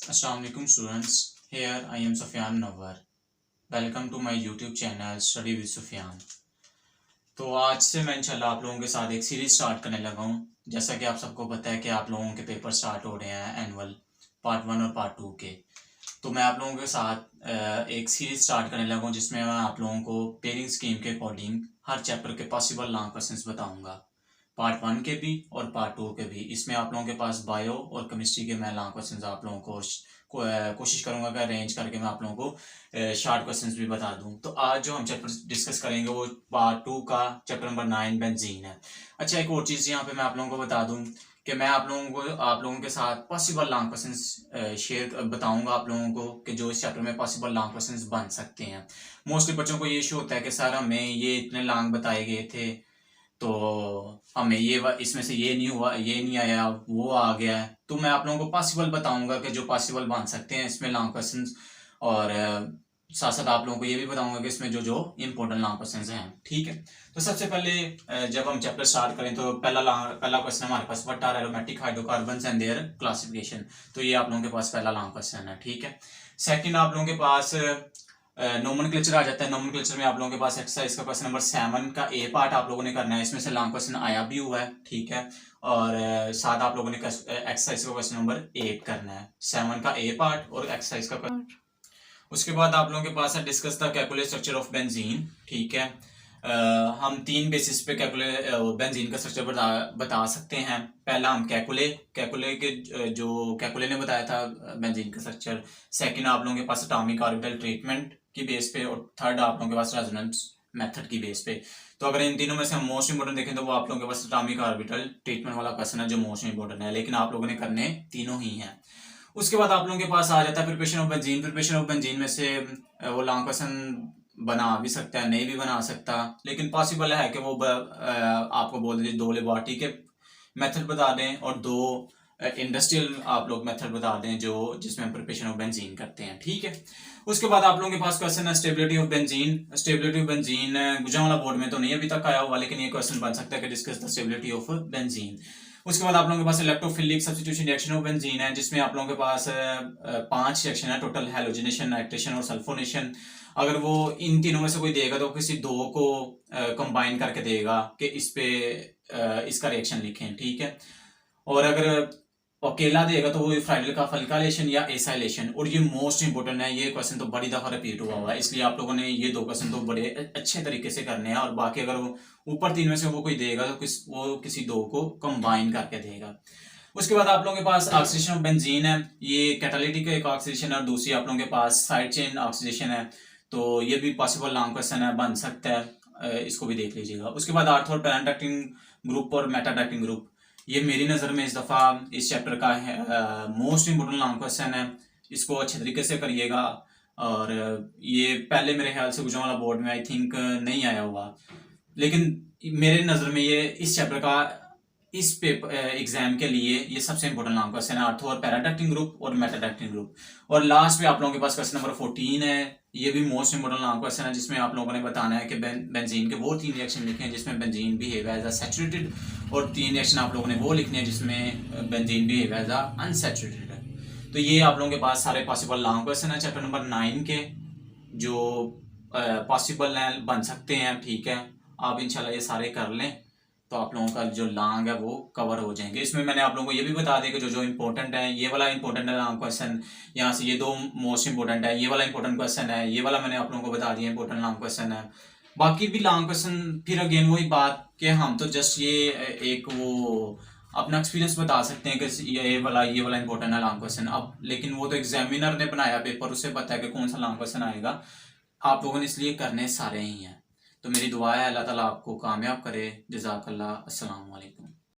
Assalamualaikum students. Here I am Sufyan Nawar. Welcome to my YouTube channel Study with Sufyan. तो आज से मैं इंशाल्लाह आप लोगों के साथ एक सीरीज स्टार्ट करने लगा हूँ। जैसा कि आप सबको पता है कि आप लोगों के पेपर स्टार्ट हो रहे हैं एनुअल पार्ट 1 और पार्ट 2 के। तो मैं आप लोगों के साथ एक सीरीज स्टार्ट करने लगा हूँ जिसमें मैं आप लोगों को पेयरिंग स्कीम के अकॉर्डिंग हर चैप्टर के पॉसिबल लॉन्ग क्वेश्चंस बताऊंगा, पार्ट 1 के भी और पार्ट 2 के भी। इसमें आप लोगों के पास बायो और केमिस्ट्री के मैं लॉन्ग क्वेश्चंस आप लोगों को कोशिश करूंगा कि अरेंज करके मैं आप लोगों को शॉर्ट क्वेश्चंस भी बता दूं। तो आज जो हम चैप्टर डिस्कस करेंगे वो पार्ट 2 का चैप्टर नंबर 9 बेंजीन है। अच्छा, एक और चीज़ यहाँ पे मैं आप लोगों को बता दूं कि मैं आप लोगों के साथ पॉसिबल लॉन्ग क्वेश्चंस शेयर बताऊंगा आप लोगों को कि जो इस चैप्टर में पॉसिबल लॉन्ग क्वेश्चंस बन सकते हैं। मोस्टली बच्चों को ये इशू होता है कि सर हमें ये इतने लॉन्ग बताए गए थे तो हमें इसमें से ये नहीं हुआ, ये नहीं आया, वो आ गया है। तो मैं आप लोगों को पॉसिबल बताऊंगा कि जो पॉसिबल बन सकते हैं इसमें लॉन्ग क्वेश्चंस, और साथ साथ आप लोगों को ये भी बताऊंगा कि इसमें जो जो इम्पोर्टेंट लॉन्ग क्वेश्चंस हैं। ठीक है, तो सबसे पहले जब हम चैप्टर स्टार्ट करें तो पहला क्वेश्चन हमारे पास, what are aromatic hydrocarbons and their classification. तो ये आप लोगों के पास पहला लॉन्ग क्वेश्चन है। ठीक है, सेकंड आप लोगों के पास नोमेनक्लेचर आ जाता है। नोमेनक्लेचर में आप लोगों के पास एक्सरसाइज का क्वेश्चन नंबर 7 का ए पार्ट आप लोगों ने करना है। इसमें से लॉन्ग क्वेश्चन आया भी हुआ है। ठीक है, और साथ आप लोगों ने एक्सरसाइज का क्वेश्चन नंबर 8 करना है, 7 का ए पार्ट और एक्सरसाइज का। उसके बाद आप लोगों के पास है discuss the calculate structure of benzene. ठीक है, हम 3 बेसिस पे बेंजीन का स्ट्रक्चर बता सकते हैं। पहला हम कैकुले के जो कैकुले ने बताया था बेंजीन का स्ट्रक्चर। सेकंड आप लोगों के पास एटॉमिक ऑर्बिटल ट्रीटमेंट की बेस पे, और थर्ड आप लोगों के पास रेजोनेंस मेथड की बेस पे। तो अगर इन तीनों में से हम मोस्ट इंपोर्टेंट देखें तो वो आप लोगों के पास एटॉमिक ऑर्बिटल ट्रीटमेंट वाला क्वेश्चन है जो मोस्ट इंपोर्टेंट है, लेकिन आप लोगों ने करने तीनों ही हैं। उसके बाद आप लोगों के पास आ जाता है preparation of benzene. Preparation of benzene में से वो लॉन्ग क्वेश्चन बना भी सकता है, नहीं भी बना सकता, लेकिन पॉसिबल है कि वो आपको बोल दीजिए 2 लेबोरेटरी के मेथड बता दें और 2 इंडस्ट्रियल आप लोग मेथड बता दें जो जिसमें हम प्रिपरेशन ऑफ बेंजीन करते हैं। ठीक है, उसके बाद आप लोगों के पास क्वेश्चन है stability of benzene. Stability of benzene Gujranwala board में तो नहीं अभी तक आया हुआ, लेकिन ये क्वेश्चन बन सकता है कि discuss the stability of benzene. उसके बाद आप लोगों के पास electrophilic substitution reaction of benzene है, जिसमें आप लोगों के पास 5 रिएक्शन है टोटल, हेलोजिनेशन, नाइट्रेशन और सल्फोनेशन। अगर वो इन तीनों में से कोई देगा तो किसी 2 को कंबाइन करके देगा कि इस पे इसका रिएक्शन लिखें। ठीक है, और अगर अकेला देगा तो वो फ्राइडल का फल्कालेशन या एसाइलेशन। और ये मोस्ट इंपोर्टेंट है, ये क्वेश्चन तो बड़ी दफा रिपीट हुआ है, इसलिए आप लोगों ने ये 2 क्वेश्चन तो बड़े अच्छे तरीके से करने हैं। और बाकी अगर वो ऊपर 3 में से वो कोई देगा तो वो किसी 2 को कंबाइन करके देगा। उसके बाद आप लोगों के पास ऑक्सीडेशन ऑफ बेंजीन है, ये कैटालिटिक एक ऑक्सीडेशन है और दूसरी आप लोगों के पास साइड चेन ऑक्सीडेशन है। तो ये भी पॉसिबल लॉन्ग क्वेश्चन है, बन सकता है, इसको भी देख लीजिएगा। उसके बाद आर्थो और पैराडाक्टिंग ग्रुप और मेटाडाक्टिंग ग्रुप, ये मेरी नज़र में इस दफ़ा इस चैप्टर का है मोस्ट इंपोर्टेंट लॉन्ग क्वेश्चन है। इसको अच्छे तरीके से करिएगा, और ये पहले मेरे ख्याल से गुजरांवाला बोर्ड में आई थिंक नहीं आया हुआ, लेकिन मेरे नज़र में ये इस चैप्टर का इस पेपर एग्जाम के लिए ये सबसे इंपॉर्टेंट लॉन्ग क्वेश्चन है, आर्थो और पैराडाक्टिंग ग्रुप और मेटाडाक्टिंग ग्रुप। और लास्ट में आप लोगों के पास क्वेश्चन नंबर 14 है, ये भी मोस्ट इंपोर्टेंट लॉन्ग क्वेश्चन है, जिसमें आप लोगों ने बताना है कि बेंजीन के वो 3 रिएक्शन लिखे हैं जिसमें benzene behave as a saturated, और 3 रिएक्शन आप लोगों ने वो लिखने हैं जिसमें benzene behave as a unsaturated है। तो ये आप लोगों के पास सारे पॉसिबल लॉन्ग क्वेश्चन है चैप्टर नंबर 9 के, जो पॉसिबल बन सकते हैं। ठीक है, आप इंशाल्लाह ये सारे कर लें तो आप लोगों का जो लॉन्ग है वो कवर हो जाएंगे। इसमें मैंने आप लोगों को ये भी बता दिया कि जो जो इंपॉर्टेंट है, ये वाला इंपॉर्टेंट है लॉन्ग क्वेश्चन, यहाँ से ये 2 मोस्ट इंपॉर्टेंट है, ये वाला इंपॉर्टेंट क्वेश्चन है, ये वाला मैंने आप लोगों को बता दिया इंपॉर्टेंट लॉन्ग क्वेश्चन है। बाकी भी लॉन्ग क्वेश्चन फिर अगेन वही बात कि हम तो जस्ट ये एक वो अपना एक्सपीरियंस बता सकते हैं कि ये वाला इंपॉर्टेंट है लॉन्ग क्वेश्चन। अब लेकिन वो तो एग्जामिनर ने बनाया पेपर, उसे पता है कि कौन सा लॉन्ग क्वेश्चन आएगा। आप लोगों ने इसलिए करने सारे ही हैं। तो मेरी दुआ है अल्लाह ताला आपको कामयाब करे। जज़ाकल्लाह। अस्सलाम वालेकुम।